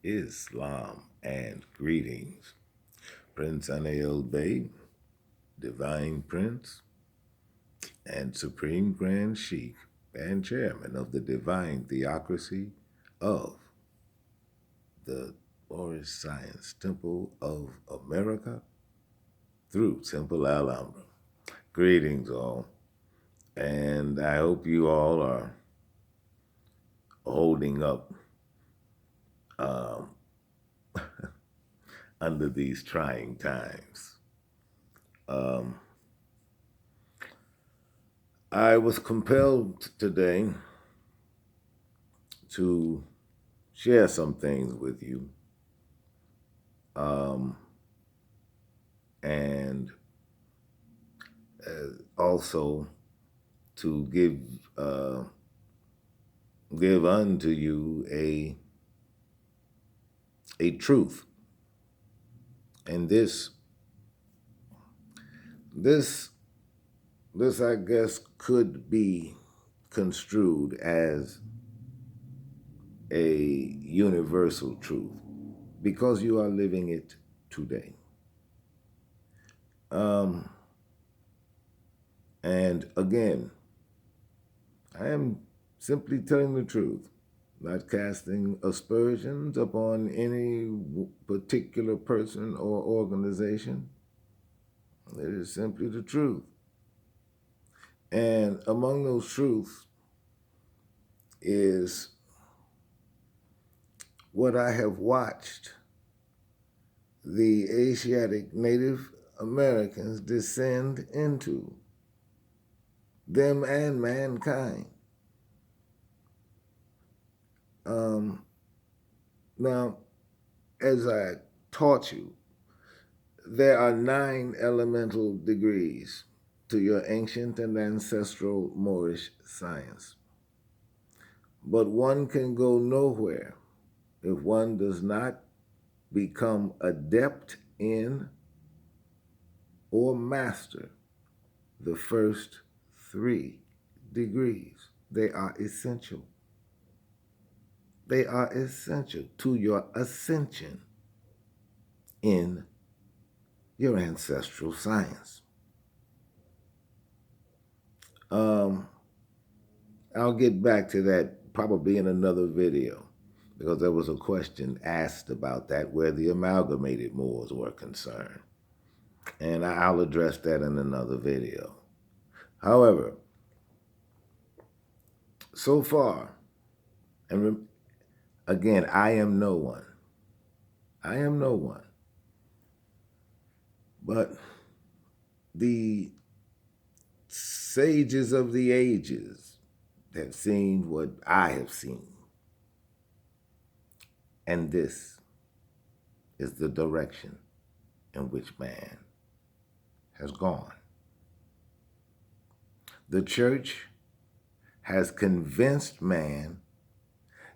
Islam and greetings. Princeanaelbey, Divine Prince, and Supreme Grand Sheikh and Chairman of the Divine Theocracy of the Moorish Science Temple of America through Temple Alhambra. Greetings all, and I hope you all are holding up under these trying times. I was compelled today to share some things with you, and also to give unto you a truth. And this I guess could be construed as a universal truth because you are living it today. And again, I am simply telling the truth, not casting aspersions upon any particular person or organization. It is simply the truth. And among those truths is what I have watched the Asiatic Native Americans descend into, them and mankind. Now, as I taught you, there are 9 elemental degrees to your ancient and ancestral Moorish science. But one can go nowhere if one does not become adept in or master the first 3 degrees. They are essential. They are essential to your ascension in your ancestral science. I'll get back to that probably in another video because there was a question asked about that where the amalgamated Moors were concerned. And I'll address that in another video. However, so far, and again, I am no one. I am no one. But the sages of the ages have seen what I have seen. And this is the direction in which man has gone. The church has convinced man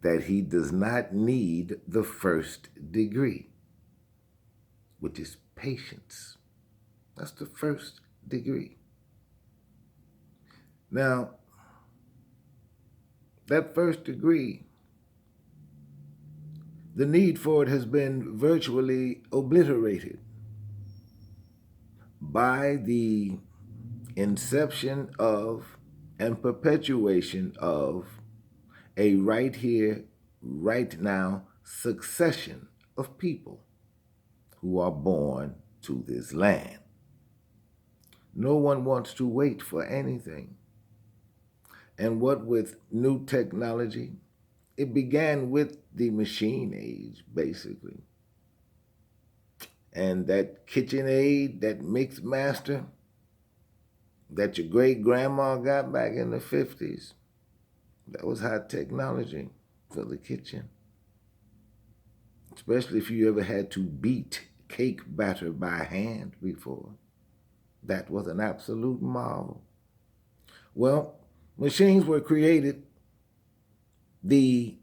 that he does not need the first degree, which is patience. That's the first degree. Now, that first degree, the need for it has been virtually obliterated by the inception of and perpetuation of a right here, right now succession of people who are born to this land. No one wants to wait for anything. And what with new technology, it began with the machine age, basically. And that KitchenAid, that mix master that your great-grandma got back in the 50s, that was hot technology for the kitchen. Especially if you ever had to beat cake batter by hand before. That was an absolute marvel. Well, machines were created. The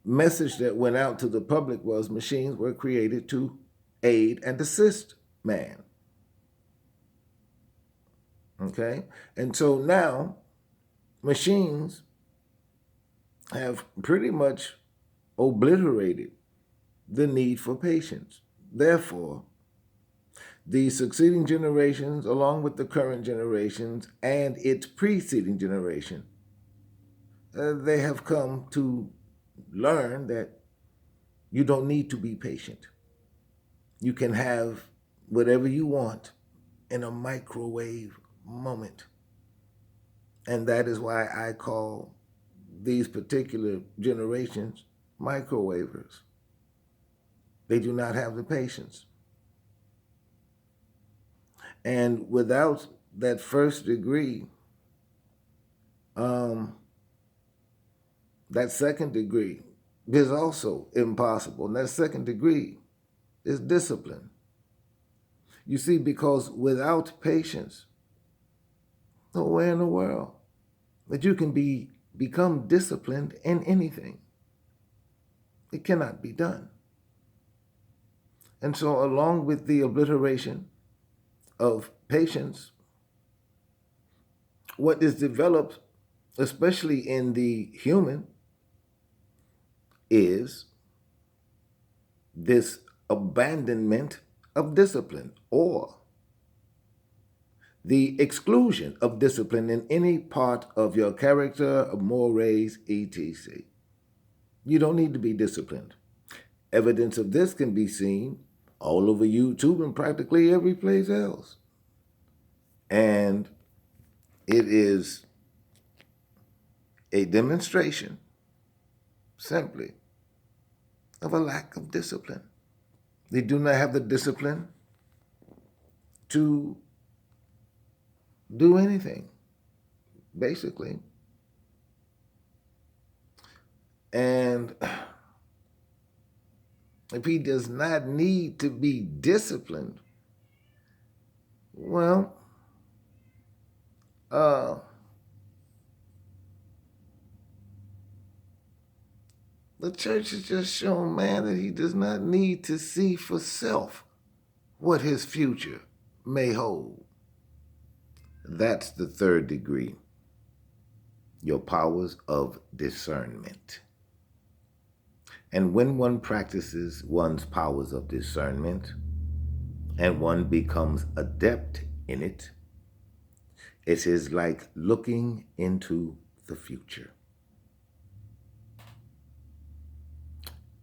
message that went out to the public was machines were created to aid and assist man. Okay? And so now machines have pretty much obliterated the need for patience. Therefore, the succeeding generations, along with the current generations and its preceding generation, they have come to learn that you don't need to be patient. You can have whatever you want in a microwave moment. And that is why I call these particular generations microwavers. They do not have the patience. And without that first degree, that second degree is also impossible. And that second degree is discipline. You see, because without patience, nowhere in the world that you can become disciplined in anything. It cannot be done. And so, along with the obliteration of patience, what is developed, especially in the human, is this abandonment of discipline, or the exclusion of discipline in any part of your character, mores, etc. You don't need to be disciplined. Evidence of this can be seen all over YouTube and practically every place else. And it is a demonstration, simply, of a lack of discipline. They do not have the discipline to do anything, basically. And if he does not need to be disciplined, well, the church has just shown man that he does not need to see for self what his future may hold. That's the third degree, your powers of discernment. And when one practices one's powers of discernment and one becomes adept in it, it is like looking into the future.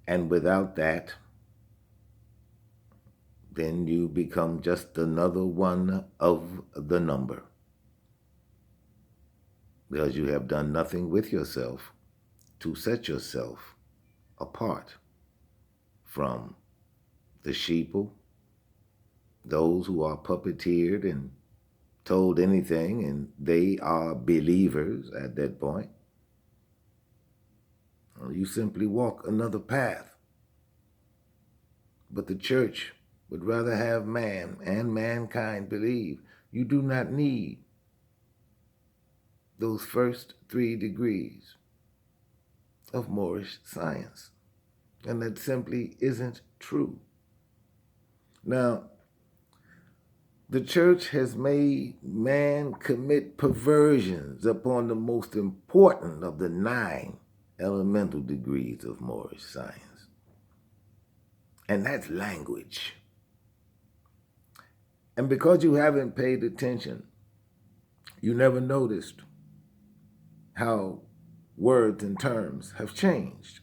And without that, then you become just another one of the number, because you have done nothing with yourself to set yourself apart from the sheeple, those who are puppeteered and told anything, and they are believers at that point. You simply walk another path. But the church would rather have man and mankind believe you do not need those first 3 degrees of Moorish science. And that simply isn't true. Now, the church has made man commit perversions upon the most important of the 9 elemental degrees of Moorish science. And that's language. And because you haven't paid attention, you never noticed how words and terms have changed.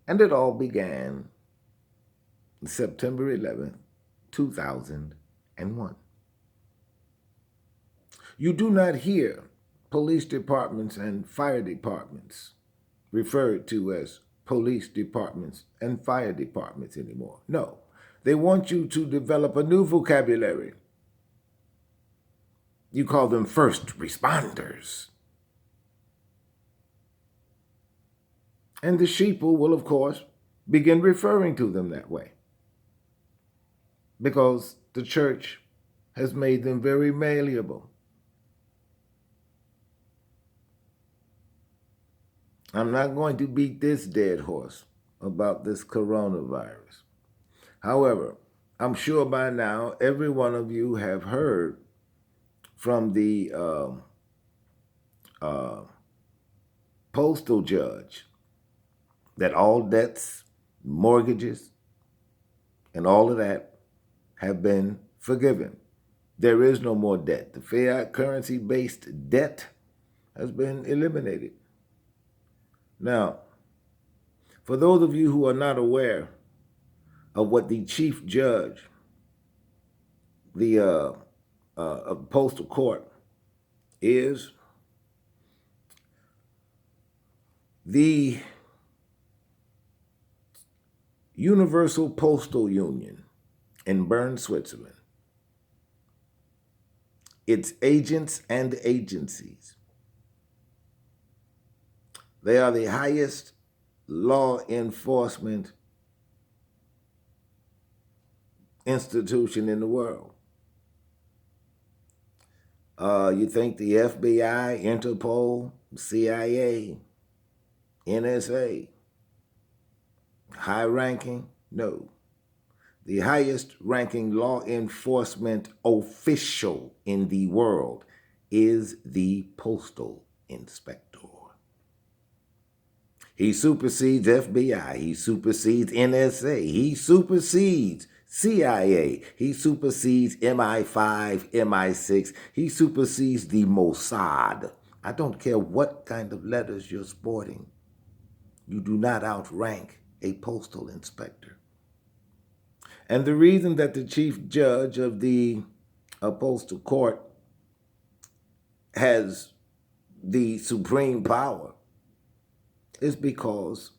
And it all began September 11th, 2001. You do not hear police departments and fire departments referred to as police departments and fire departments anymore. No, they want you to develop a new vocabulary. You call them first responders. And the sheeple will, of course, begin referring to them that way, because the church has made them very malleable. I'm not going to beat this dead horse about this coronavirus. However, I'm sure by now every one of you have heard from the postal judge that all debts, mortgages, and all of that have been forgiven. There is no more debt. The fiat currency-based debt has been eliminated. Now, for those of you who are not aware of what the chief judge, the postal court, is, the Universal Postal Union in Bern, Switzerland, its agents and agencies, they are the highest law enforcement institution in the world. You think the FBI, Interpol, CIA, NSA, high ranking? No. The highest ranking law enforcement official in the world is the postal inspector. He supersedes FBI, he supersedes NSA, he supersedes CIA, he supersedes MI5, MI6, he supersedes the Mossad. I don't care what kind of letters you're sporting. You do not outrank a postal inspector. And the reason that the chief judge of the postal court has the supreme power is because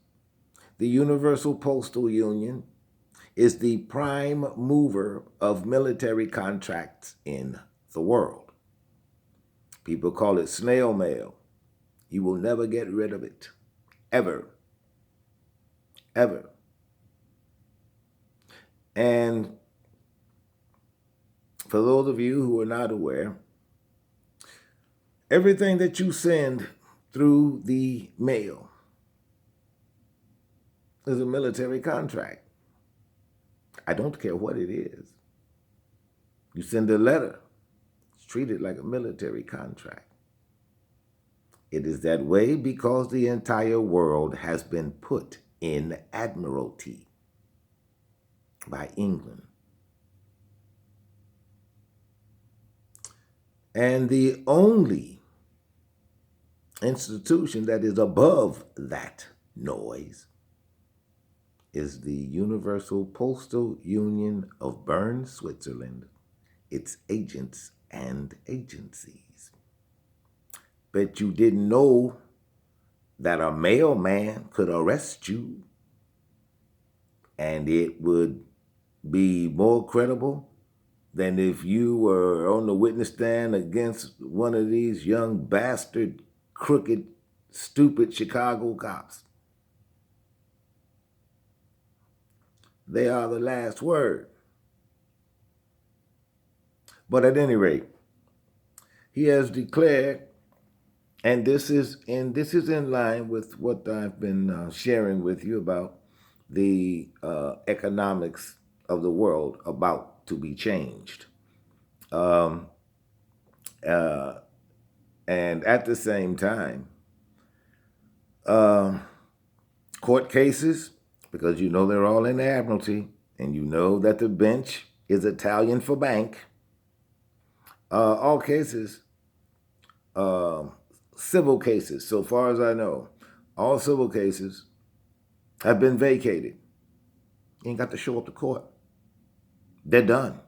the Universal Postal Union is the prime mover of military contracts in the world. People call it snail mail. You will never get rid of it, ever, ever. And for those of you who are not aware, everything that you send through the mail is a military contract. I don't care what it is. You send a letter, it's treated like a military contract. It is that way because the entire world has been put in admiralty by England. And the only institution that is above that noise is the Universal Postal Union of Bern, Switzerland, its agents and agencies. Bet you didn't know that a mailman could arrest you and it would be more credible than if you were on the witness stand against one of these young bastard, crooked, stupid Chicago cops. They are the last word. But at any rate, he has declared, and this is in line with what I've been sharing with you about the economics of the world about to be changed. And at the same time, court cases, because you know they're all in the admiralty, and you know that the bench is Italian for bank, all cases, civil cases, so far as I know, all civil cases have been vacated. You ain't got to show up to court. They're done.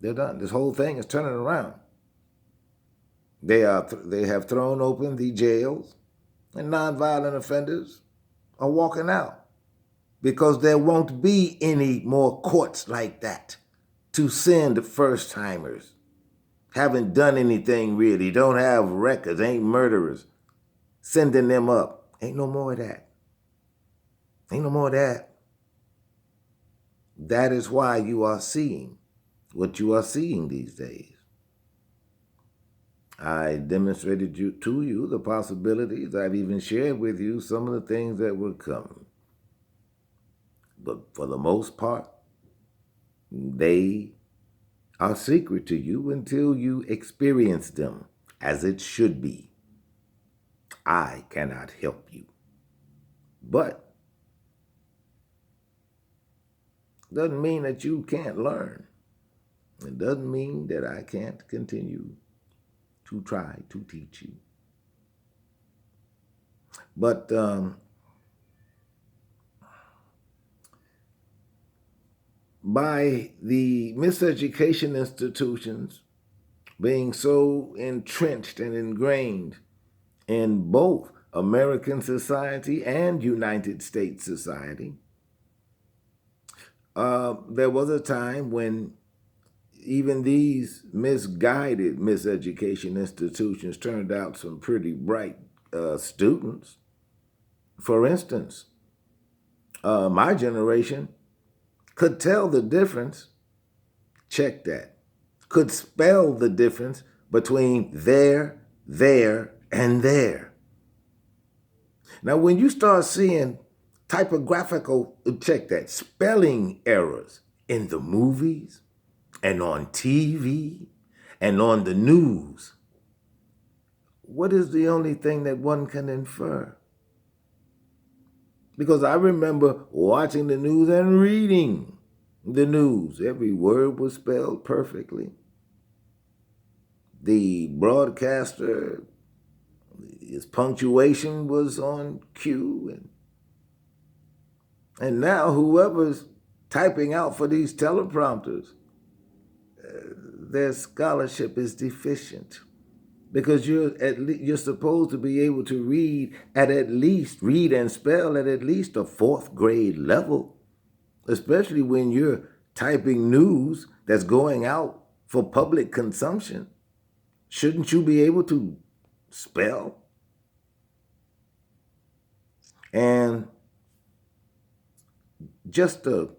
They're done. This whole thing is turning around. They have thrown open the jails, and nonviolent offenders are walking out because there won't be any more courts like that to send first-timers, haven't done anything really, don't have records, ain't murderers, sending them up. Ain't no more of that. Ain't no more of that. That is why you are seeing what you are seeing these days. I demonstrated to you the possibilities. I've even shared with you some of the things that were coming. But for the most part, they are secret to you until you experience them as it should be. I cannot help you. But doesn't mean that you can't learn. It doesn't mean that I can't continue to try to teach you. But by the miseducation institutions being so entrenched and ingrained in both American society and United States society, there was a time when even these misguided miseducation institutions turned out some pretty bright students. For instance, my generation could tell the difference, check that, could spell the difference between there, and there. Now, when you start seeing typographical, check that, spelling errors in the movies and on TV and on the news, what is the only thing that one can infer? Because I remember watching the news and reading the news. Every word was spelled perfectly. The broadcaster, his punctuation was on cue. And now whoever's typing out for these teleprompters, their scholarship is deficient. Because you're supposed to be able to read and spell at least a 4th grade level, especially when you're typing news that's going out for public consumption. Shouldn't you be able to spell? And just a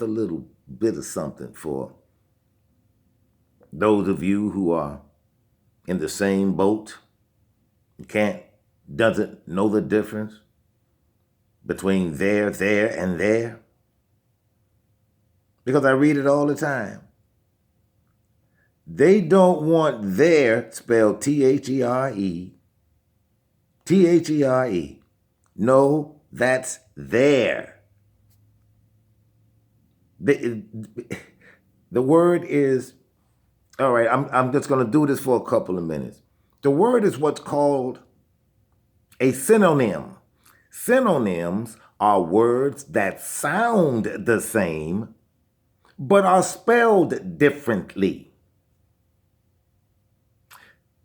little bit of something for those of you who are in the same boat, doesn't know the difference between there, and there. Because I read it all the time. They don't want there spelled T-H-E-R-E. T-H-E-R-E. No, that's there. The word is, all right, I'm just going to do this for a couple of minutes. The word is what's called a synonym. Synonyms are words that sound the same, but are spelled differently.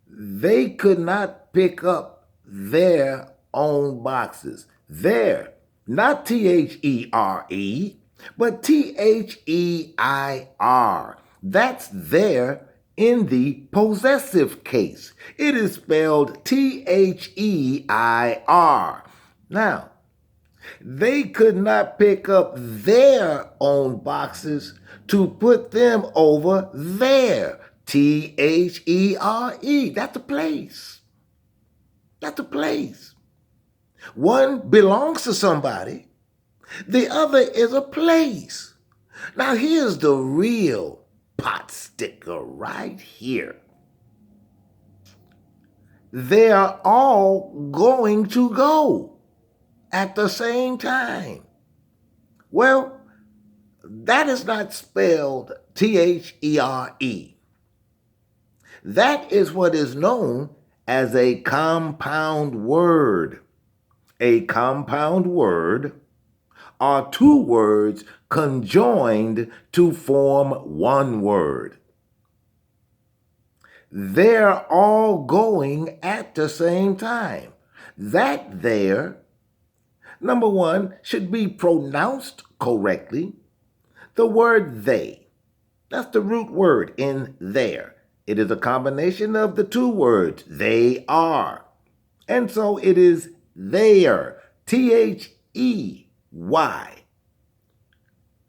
They could not pick up their own boxes. There, not T-H-E-R-E, but T-H-E-I-R. That's there in the possessive case. It is spelled T-H-E-I-R. Now, they could not pick up their own boxes to put them over there. T-H-E-R-E. That's a place. That's a place. One belongs to somebody. The other is a place. Now here's the real pot sticker right here. They are all going to go at the same time. Well, that is not spelled T-H-E-R-E. That is what is known as a compound word. A compound word are two words conjoined to form one word. They're all going at the same time. That there, number one, should be pronounced correctly. The word they, that's the root word in there. It is a combination of the two words, they are. And so it is there, T-H-E-Y,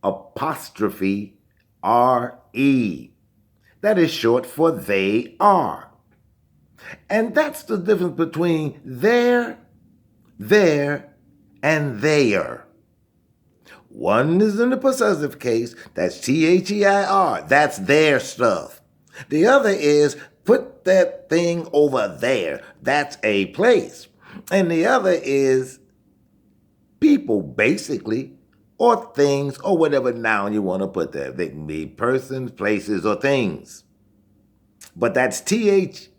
apostrophe R-E. That is short for they are. And that's the difference between there, and there. One is in the possessive case, that's T-H-E-I-R, that's their stuff. The other is put that thing over there, that's a place. And the other is people, basically, or things, or whatever noun you want to put there. They can be persons, places, or things. But that's THEY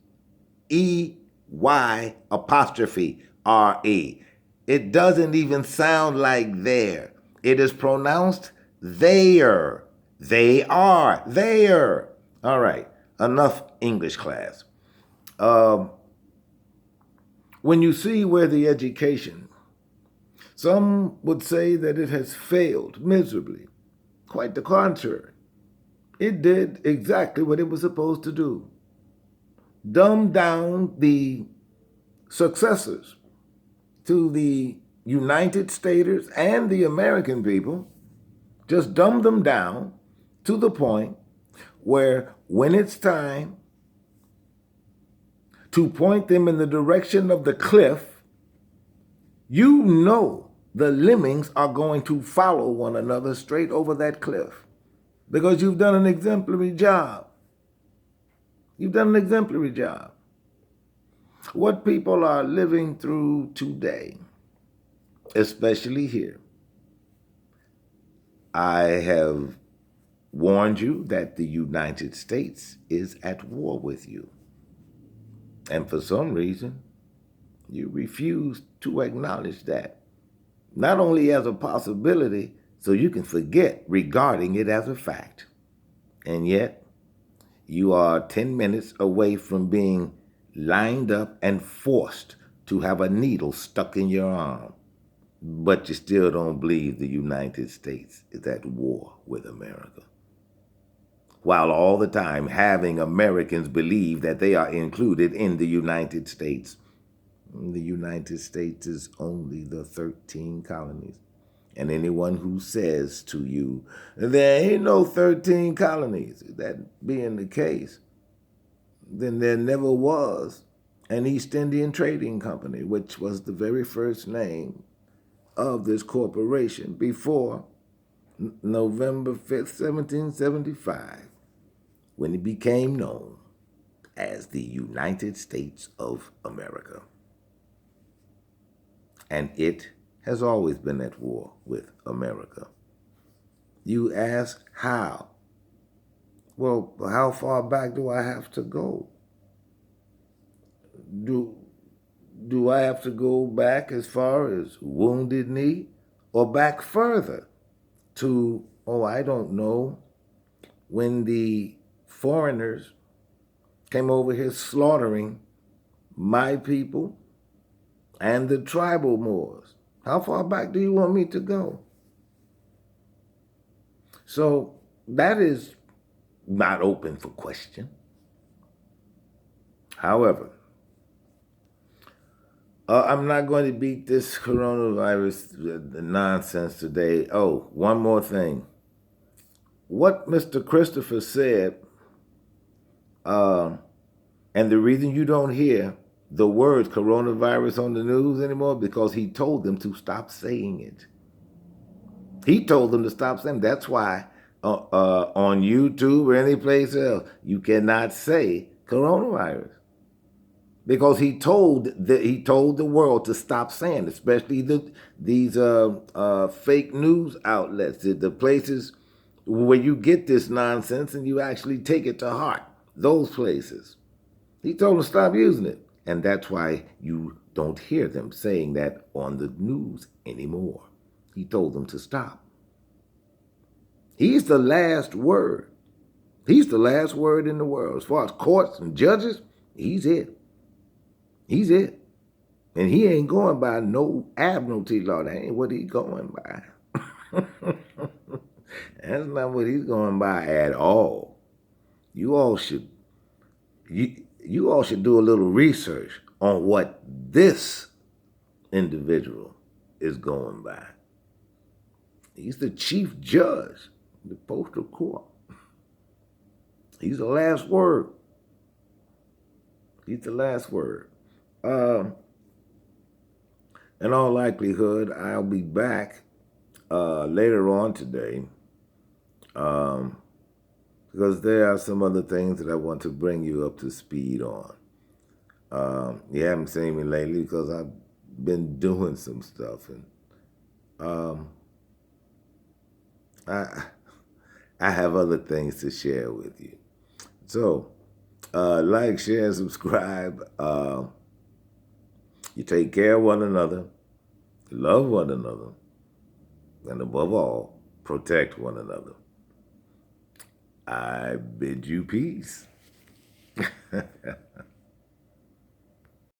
apostrophe RE. It doesn't even sound like there. It is pronounced there. They are there. All right, enough English class. When you see where the education, some would say that it has failed miserably. Quite the contrary. It did exactly what it was supposed to do. Dumb down the successors to the United Staters and the American people, just dumb them down to the point where when it's time to point them in the direction of the cliff, you know the lemmings are going to follow one another straight over that cliff because you've done an exemplary job. You've done an exemplary job. What people are living through today, especially here, I have warned you that the United States is at war with you. And for some reason, you refuse to acknowledge that. Not only as a possibility, so you can forget regarding it as a fact. And yet, you are 10 minutes away from being lined up and forced to have a needle stuck in your arm. But you still don't believe the United States is at war with America. While all the time having Americans believe that they are included in the United States. The United States is only the 13 colonies. And anyone who says to you, there ain't no 13 colonies, that being the case, then there never was an East Indian Trading Company, which was the very first name of this corporation before November 5th, 1775, when it became known as the United States of America. And it has always been at war with America. You ask how? Well, how far back do I have to go? Do I have to go back as far as Wounded Knee, or back further to, I don't know, when the foreigners came over here slaughtering my people and the tribal Moors? How far back do you want me to go? So that is not open for question. However, I'm not going to beat this coronavirus nonsense today. Oh, one more thing. What Mr. Christopher said, and the reason you don't hear the word coronavirus on the news anymore, because he told them to stop saying it. He told them to stop saying it. That's why on YouTube or any place else, you cannot say coronavirus. Because he told the world to stop saying, especially these fake news outlets, the places where you get this nonsense and you actually take it to heart. Those places. He told them to stop using it. And that's why you don't hear them saying that on the news anymore. He told them to stop. He's the last word. He's the last word in the world. As far as courts and judges, he's it. He's it. And he ain't going by no admiralty law. That ain't what he's going by. That's not what he's going by at all. You all should do a little research on what this individual is going by. He's the chief judge of the postal court. He's the last word. He's the last word. In all likelihood, I'll be back later on today because there are some other things that I want to bring you up to speed on. You haven't seen me lately because I've been doing some stuff, and I I have other things to share with you. So, like, share, and subscribe. You take care of one another, love one another, and above all, protect one another. I bid you peace.